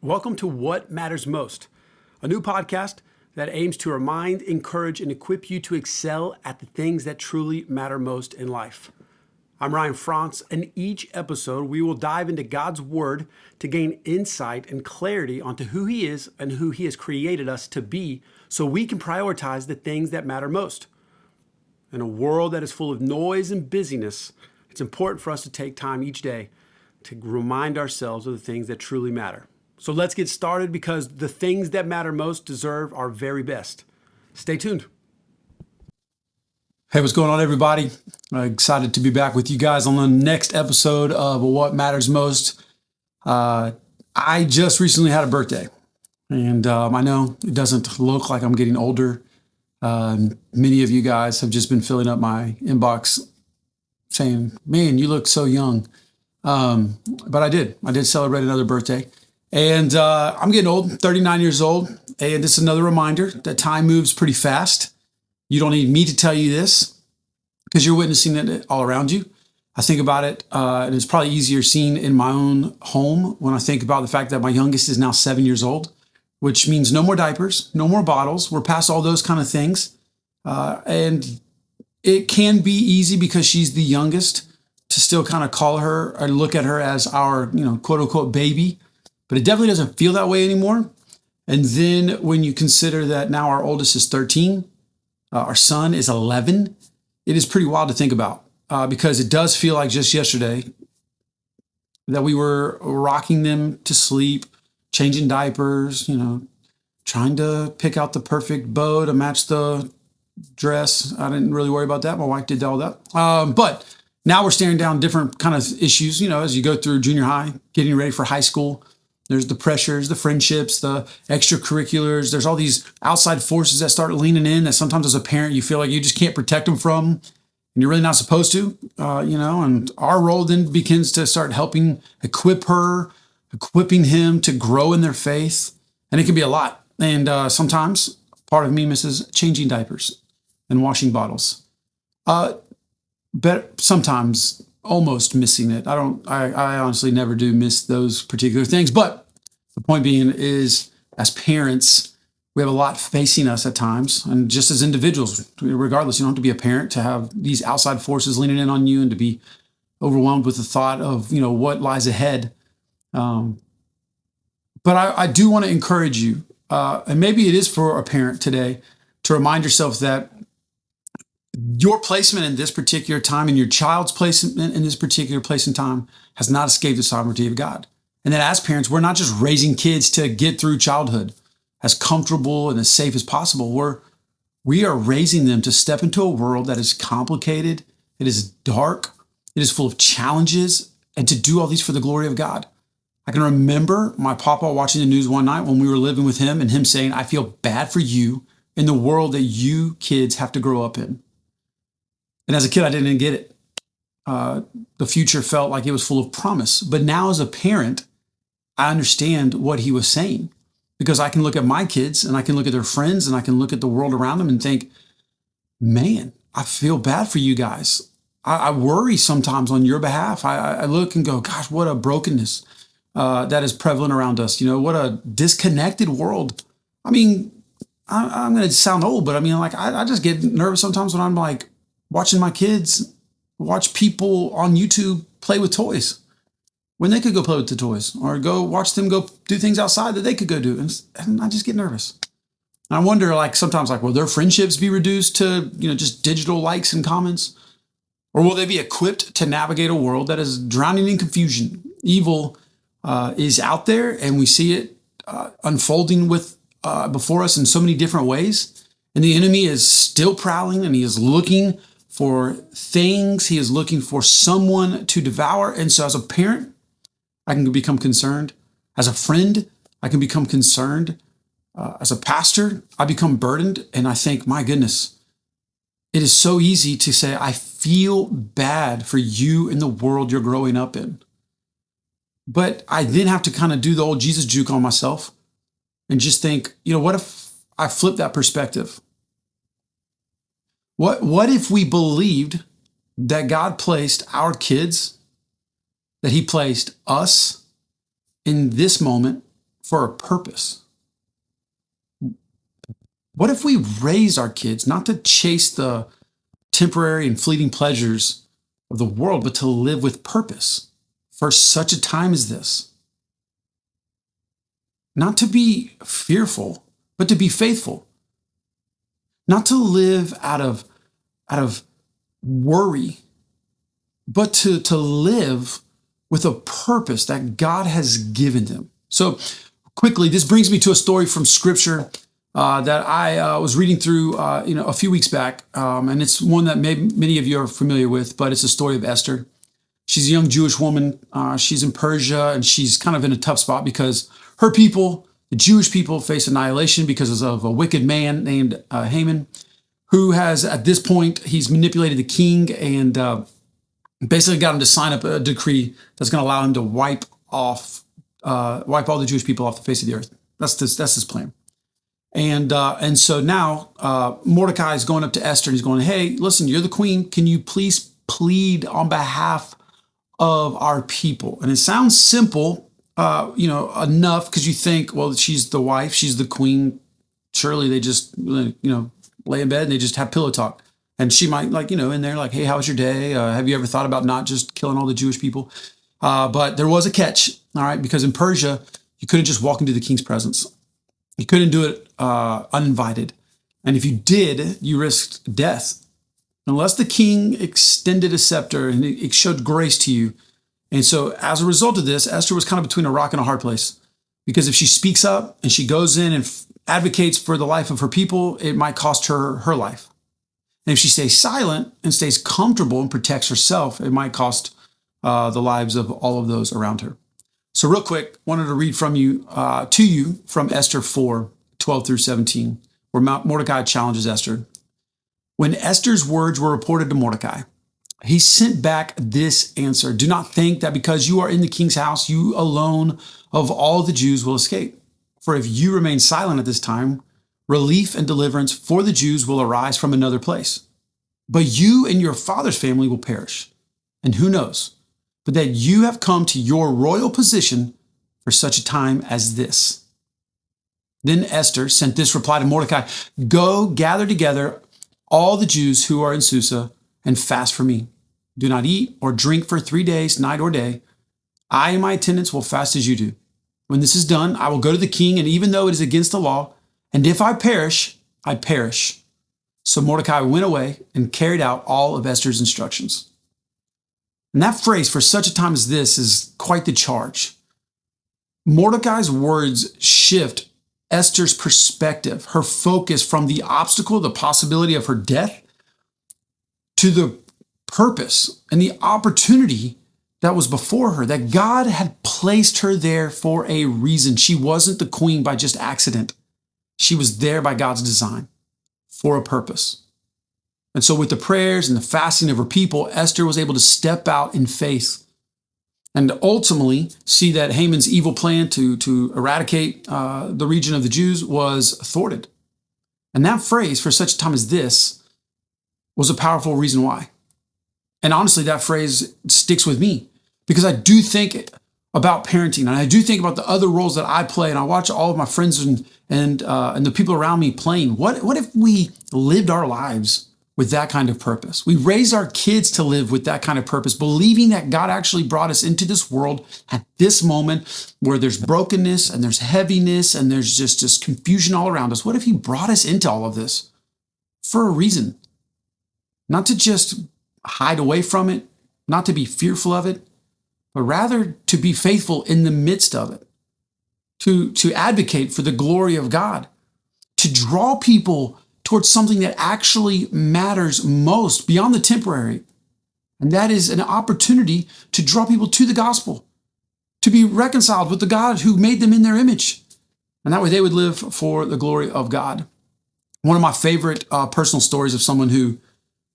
Welcome to What Matters Most, a new podcast that aims to remind, encourage, and equip you to excel at the things that truly matter most in life. I'm Ryan Franz, and each episode we will dive into God's Word to gain insight and clarity onto who He is and who He has created us to be so we can prioritize the things that matter most. In a world that is full of noise and busyness, it's important for us to take time each day to remind ourselves of the things that truly matter. So let's get started because the things that matter most deserve our very best. Stay tuned. Hey, what's going on, everybody? I'm excited to be back with you guys on the next episode of What Matters Most. I just recently had a birthday, and I know it doesn't look like I'm getting older. Many of you guys have just been filling up my inbox saying, man, you look so young. But I did celebrate another birthday. And I'm getting old, 39 years old. And this is another reminder that time moves pretty fast. You don't need me to tell you this because you're witnessing it all around you. I think about it, and it's probably easier seen in my own home when I think about the fact that my youngest is now 7 years old, which means no more diapers, no more bottles. We're past all those kind of things. And it can be easy because she's the youngest to still kind of call her or look at her as our, quote unquote baby. But it definitely doesn't feel that way anymore. And then when you consider that now our oldest is 13, our son is 11, it is pretty wild to think about because it does feel like just yesterday that we were rocking them to sleep, changing diapers, trying to pick out the perfect bow to match the dress. I didn't really worry about that. My wife did all that. But now we're staring down different kind of issues, as you go through junior high, getting ready for high school. There's the pressures, the friendships, the extracurriculars. There's all these outside forces that start leaning in that sometimes as a parent, you feel like you just can't protect them from, and you're really not supposed to, and our role then begins to start helping equipping him to grow in their faith. And it can be a lot. And sometimes part of me misses changing diapers and washing bottles. But sometimes almost missing it. I honestly never do miss those particular things. But the point being is, as parents, we have a lot facing us at times. And just as individuals, regardless, you don't have to be a parent to have these outside forces leaning in on you and to be overwhelmed with the thought of, what lies ahead. But I do want to encourage you, and maybe it is for a parent today, to remind yourself that your placement in this particular time and your child's placement in this particular place and time has not escaped the sovereignty of God. And that as parents, we're not just raising kids to get through childhood as comfortable and as safe as possible. We are raising them to step into a world that is complicated, it is dark, it is full of challenges, and to do all these for the glory of God. I can remember my papa watching the news one night when we were living with him and him saying, I feel bad for you in the world that you kids have to grow up in. And as a kid, I didn't get it. The future felt like it was full of promise. But now as a parent, I understand what he was saying because I can look at my kids and I can look at their friends and I can look at the world around them and think, man, I feel bad for you guys. I worry sometimes on your behalf. I look and go, gosh, what a brokenness that is prevalent around us. What a disconnected world. I mean, I'm going to sound old, but I just get nervous sometimes when I'm like, watching my kids watch people on YouTube play with toys when they could go play with the toys or go watch them go do things outside that they could go do. And I just get nervous. And I wonder, sometimes, will their friendships be reduced to, just digital likes and comments? Or will they be equipped to navigate a world that is drowning in confusion? Evil is out there and we see it unfolding before us in so many different ways. And the enemy is still prowling and he is looking for things. He is looking for someone to devour. And so as a parent, I can become concerned. As a friend, I can become concerned. As a pastor, I become burdened. And I think, my goodness, it is so easy to say, I feel bad for you in the world you're growing up in. But I then have to kind of do the old Jesus juke on myself and just think, what if I flip that perspective? What if we believed that God placed our kids, that he placed us in this moment for a purpose? What if we raised our kids not to chase the temporary and fleeting pleasures of the world, but to live with purpose for such a time as this? Not to be fearful, but to be faithful. Not to live out of worry, but to live with a purpose that God has given them. So quickly, this brings me to a story from Scripture that I was reading through, a few weeks back, and it's one that many of you are familiar with. But it's the story of Esther. She's a young Jewish woman. She's in Persia, and she's kind of in a tough spot because her people, the Jewish people, face annihilation because of a wicked man named Haman, who has, at this point, he's manipulated the king and basically got him to sign up a decree that's going to allow him to wipe all the Jewish people off the face of the earth. That's his plan. And so now Mordecai is going up to Esther and he's going, hey, listen, you're the queen. Can you please plead on behalf of our people? And it sounds simple, enough because you think, well, she's the wife, she's the queen. Surely they just, lay in bed and they just have pillow talk. And she might in there like, hey, how was your day? Have you ever thought about not just killing all the Jewish people? But there was a catch, all right, because in Persia, you couldn't just walk into the king's presence. You couldn't do it uninvited. And if you did, you risked death. Unless the king extended a scepter and it showed grace to you. And so as a result of this, Esther was kind of between a rock and a hard place. Because if she speaks up and she goes in and advocates for the life of her people, it might cost her her life. And if she stays silent and stays comfortable and protects herself, it might cost the lives of all of those around her. So real quick, wanted to read from you to you from Esther 4:12 through 17, where Mordecai challenges Esther. When Esther's words were reported to Mordecai, he sent back this answer. Do not think that because you are in the king's house, you alone of all the Jews will escape. For if you remain silent at this time, relief and deliverance for the Jews will arise from another place. But you and your father's family will perish. And who knows, but that you have come to your royal position for such a time as this. Then Esther sent this reply to Mordecai, go gather together all the Jews who are in Susa and fast for me. Do not eat or drink for 3 days, night or day. I and my attendants will fast as you do. When this is done, I will go to the king, and even though it is against the law, and if I perish, I perish. So Mordecai went away and carried out all of Esther's instructions. And that phrase, for such a time as this, is quite the charge. Mordecai's words shift Esther's perspective, her focus from the obstacle, the possibility of her death, to the purpose and the opportunity that was before her, that God had placed her there for a reason. She wasn't the queen by just accident. She was there by God's design for a purpose. And so with the prayers and the fasting of her people, Esther was able to step out in faith and ultimately see that Haman's evil plan to eradicate the region of the Jews was thwarted. And that phrase, for such a time as this, was a powerful reason why. And honestly, that phrase sticks with me because I do think about parenting and I do think about the other roles that I play, and I watch all of my friends and the people around me playing. What if we lived our lives with that kind of purpose? We raised our kids to live with that kind of purpose, believing that God actually brought us into this world at this moment where there's brokenness and there's heaviness and there's just confusion all around us. What if he brought us into all of this for a reason? Not to just hide away from it, not to be fearful of it, but rather to be faithful in the midst of it, to advocate for the glory of God, to draw people towards something that actually matters most beyond the temporary. And that is an opportunity to draw people to the gospel, to be reconciled with the God who made them in their image. And that way they would live for the glory of God. One of my favorite personal stories of someone who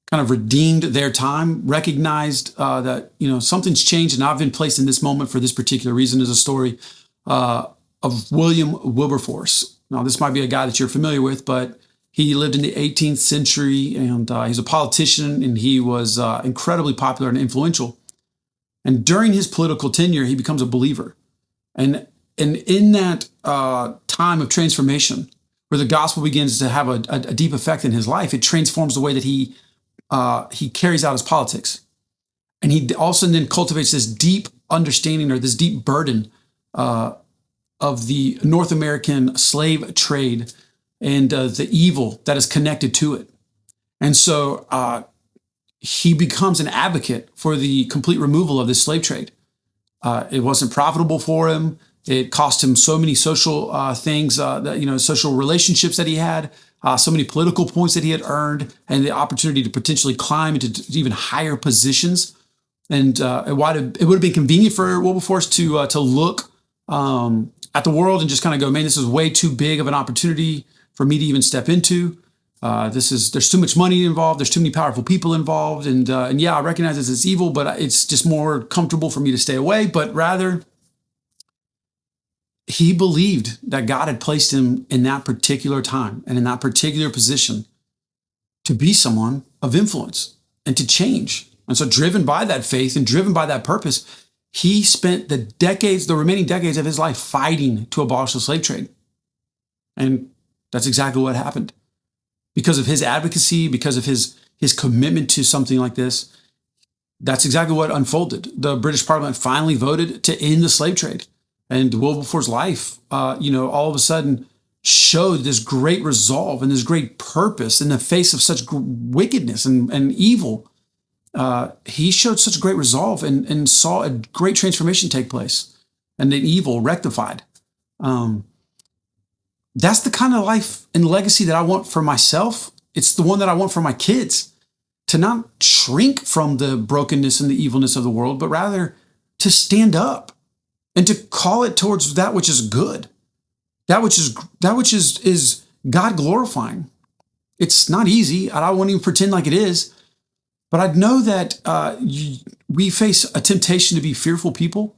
kind of redeemed their time, recognized that, something's changed and I've been placed in this moment for this particular reason, is a story of William Wilberforce. Now, this might be a guy that you're familiar with, but he lived in the 18th century and he's a politician and he was incredibly popular and influential. And during his political tenure, he becomes a believer. And and in that time of transformation, where the gospel begins to have a deep effect in his life, it transforms the way that he carries out his politics. And he also then cultivates this deep understanding or this deep burden of the North American slave trade and the evil that is connected to it. And so he becomes an advocate for the complete removal of this slave trade. It wasn't profitable for him. It cost him so many social things, social relationships that he had, so many political points that he had earned, and the opportunity to potentially climb into even higher positions. And it would have been convenient for Wilberforce to look at the world and just kind of go, man, this is way too big of an opportunity for me to even step into. There's too much money involved. There's too many powerful people involved. And yeah, I recognize this as evil, but it's just more comfortable for me to stay away. But rather, he believed that God had placed him in that particular time and in that particular position to be someone of influence and to change. And so driven by that faith and driven by that purpose, he spent the remaining decades of his life fighting to abolish the slave trade. And that's exactly what happened. Because of his advocacy, because of his commitment to something like this, that's exactly what unfolded. The British Parliament finally voted to end the slave trade. And Wilberforce's life, all of a sudden showed this great resolve and this great purpose in the face of such wickedness and evil. He showed such great resolve and saw a great transformation take place and the evil rectified. That's the kind of life and legacy that I want for myself. It's the one that I want for my kids, to not shrink from the brokenness and the evilness of the world, but rather to stand up and to call it towards that which is good, that which is God glorifying. It's not easy. I don't want to even pretend like it is, but I know that we face a temptation to be fearful people,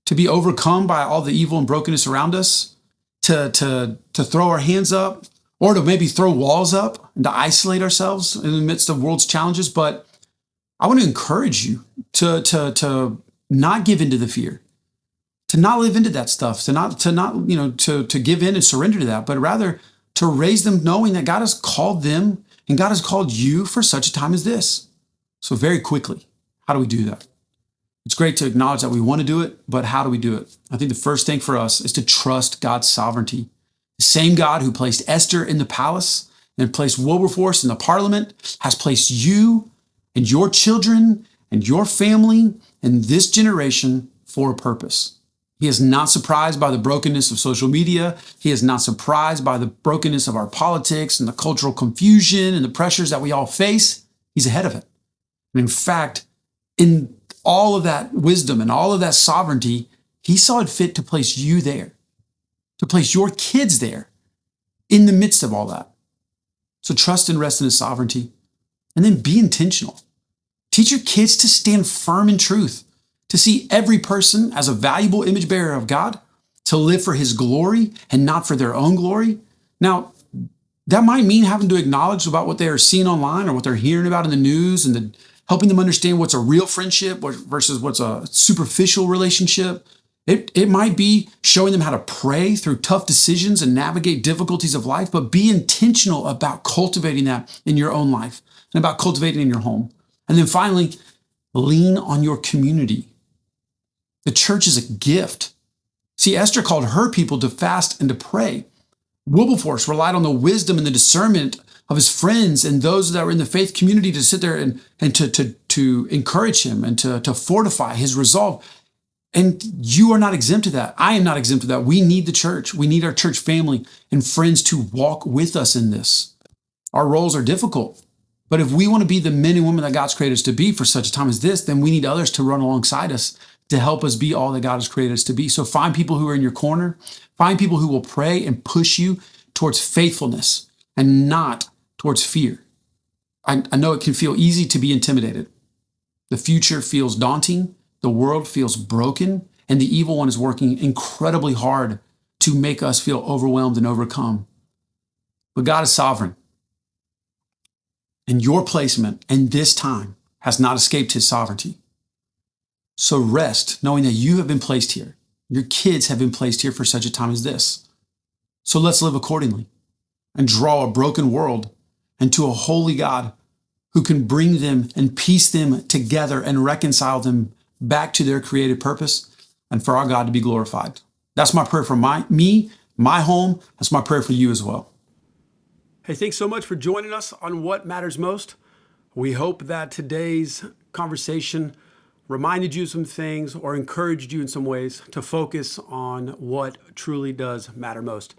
to be overcome by all the evil and brokenness around us, to throw our hands up, or to maybe throw walls up and to isolate ourselves in the midst of world's challenges. But I want to encourage you to not give into the fear, to not live into that stuff, to give in and surrender to that, but rather to raise them knowing that God has called them and God has called you for such a time as this. So very quickly, how do we do that? It's great to acknowledge that we want to do it, but how do we do it? I think the first thing for us is to trust God's sovereignty. The same God who placed Esther in the palace and placed Wilberforce in the parliament has placed you and your children and your family and this generation for a purpose. He is not surprised by the brokenness of social media. He is not surprised by the brokenness of our politics and the cultural confusion and the pressures that we all face. He's ahead of it. And in fact, in all of that wisdom and all of that sovereignty, he saw it fit to place you there, to place your kids there in the midst of all that. So trust and rest in his sovereignty, and then be intentional. Teach your kids to stand firm in truth, to see every person as a valuable image bearer of God, to live for his glory and not for their own glory. Now, that might mean having to acknowledge about what they are seeing online or what they're hearing about in the news, and helping them understand what's a real friendship versus what's a superficial relationship. It might be showing them how to pray through tough decisions and navigate difficulties of life, but be intentional about cultivating that in your own life and about cultivating in your home. And then finally, lean on your community. The church is a gift. See, Esther called her people to fast and to pray. Wilberforce relied on the wisdom and the discernment of his friends and those that were in the faith community to sit there and to encourage him and to fortify his resolve. And you are not exempt to that. I am not exempt to that. We need the church. We need our church family and friends to walk with us in this. Our roles are difficult, but if we want to be the men and women that God's created us to be for such a time as this, then we need others to run alongside us to help us be all that God has created us to be. So find people who are in your corner. Find people who will pray and push you towards faithfulness and not towards fear. I know it can feel easy to be intimidated. The future feels daunting. The world feels broken. And the evil one is working incredibly hard to make us feel overwhelmed and overcome. But God is sovereign. And your placement in this time has not escaped his sovereignty. So rest, knowing that you have been placed here. Your kids have been placed here for such a time as this. So let's live accordingly and draw a broken world into a holy God who can bring them and piece them together and reconcile them back to their created purpose and for our God to be glorified. That's my prayer for my home. That's my prayer for you as well. Hey, thanks so much for joining us on What Matters Most. We hope that today's conversation reminded you of some things or encouraged you in some ways to focus on what truly does matter most.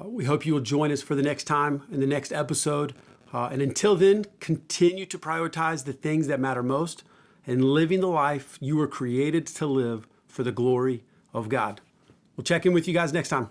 We hope you will join us for the next time in the next episode. And until then, continue to prioritize the things that matter most and living the life you were created to live for the glory of God. We'll check in with you guys next time.